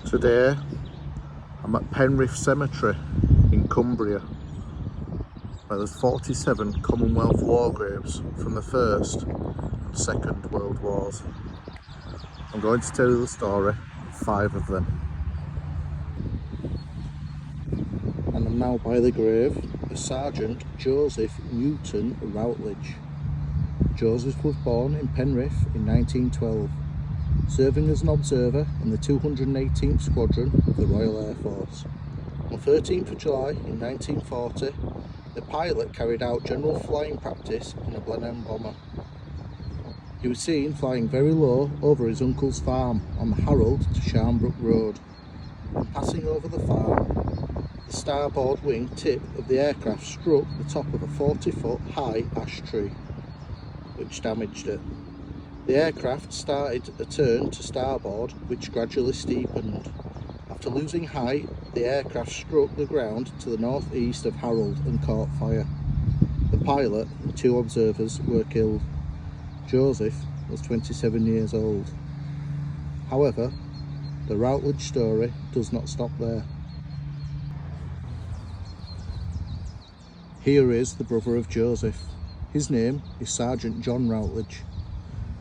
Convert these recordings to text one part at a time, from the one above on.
Today I'm at Penrith Cemetery in Cumbria, where there's 47 Commonwealth war graves from the First and Second World Wars. I'm going to tell you the story of 5 of them. And I'm now by the grave of Sergeant Joseph Newton Routledge. Joseph was born in Penrith in 1912, serving as an observer in the 218th Squadron of the Royal Air Force. On 13th of July in 1940, the pilot carried out general flying practice in a Blenheim bomber. He was seen flying very low over his uncle's farm on the Harold to Sharnbrook Road. When passing over the farm, the starboard wing tip of the aircraft struck the top of a 40-foot high ash tree, which damaged it. The aircraft started a turn to starboard, which gradually steepened. After losing height, the aircraft struck the ground to the northeast of Harold and caught fire. The pilot and 2 observers were killed. Joseph was 27 years old. However, the Routledge story does not stop there. Here is the brother of Joseph. His name is Sergeant John Routledge.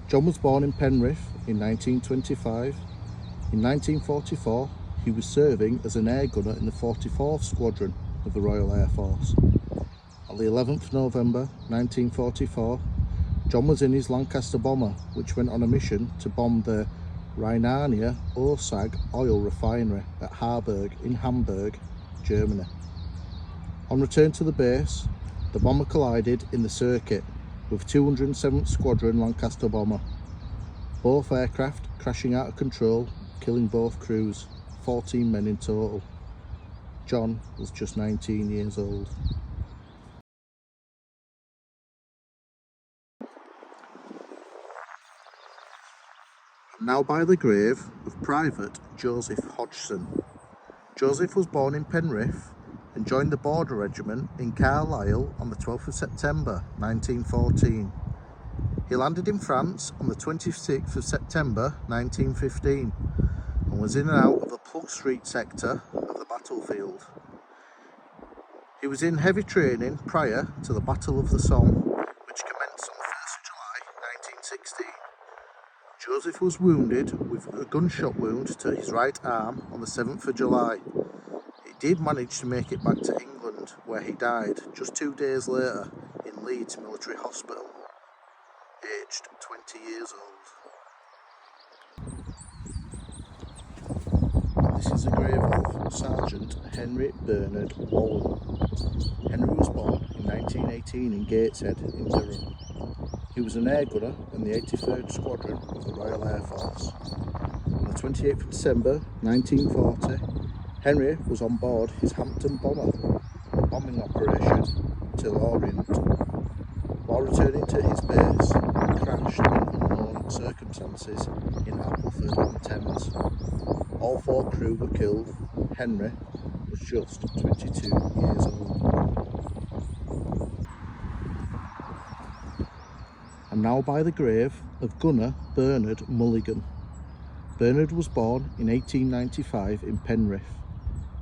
John was born in Penrith in 1925. In 1944, he was serving as an air gunner in the 44th Squadron of the Royal Air Force. On the 11th of November 1944, John was in his Lancaster bomber, which went on a mission to bomb the Rheinania Osag oil refinery at Harburg in Hamburg, Germany. On return to the base, the bomber collided in the circuit with 207th Squadron Lancaster bomber. Both aircraft crashing out of control, killing both crews, 14 men in total. John was just 19 years old. Now by the grave of Private Joseph Hodgson. Joseph was born in Penrith and joined the Border Regiment in Carlisle on the 12th of September 1914. He landed in France on the 26th of September 1915 and was in and out of the Plug Street sector of the battlefield. He was in heavy training prior to the Battle of the Somme, which commenced on the 1st of July 1916. Joseph was wounded with a gunshot wound to his right arm on the 7th of July. He did manage to make it back to England, where he died just 2 days later in Leeds Military Hospital, aged 20 years old. This is the grave of Sergeant Henry Bernard Wallen. Henry was born in 1918 in Gateshead in Durham. He was an air gunner in the 83rd Squadron of the Royal Air Force. On the 28th of December 1940, Henry was on board his Hampton bomber, a bombing operation to Orient. While returning to his base, he crashed in unknown circumstances in Appleford-on-Thames. All 4 crew were killed. Henry was just 22 years old. And now by the grave of Gunner Bernard Mulligan. Bernard was born in 1895 in Penrith.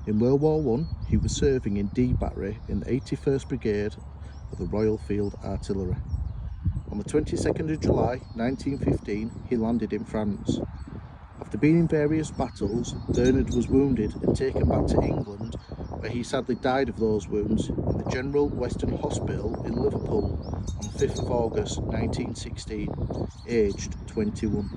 In World War I, he was serving in D Battery in the 81st Brigade of the Royal Field Artillery. On the 22nd of July 1915, he landed in France. After being in various battles, Bernard was wounded and taken back to England, where he sadly died of those wounds in the General Western Hospital in Liverpool on the 5th of August 1916, aged 21.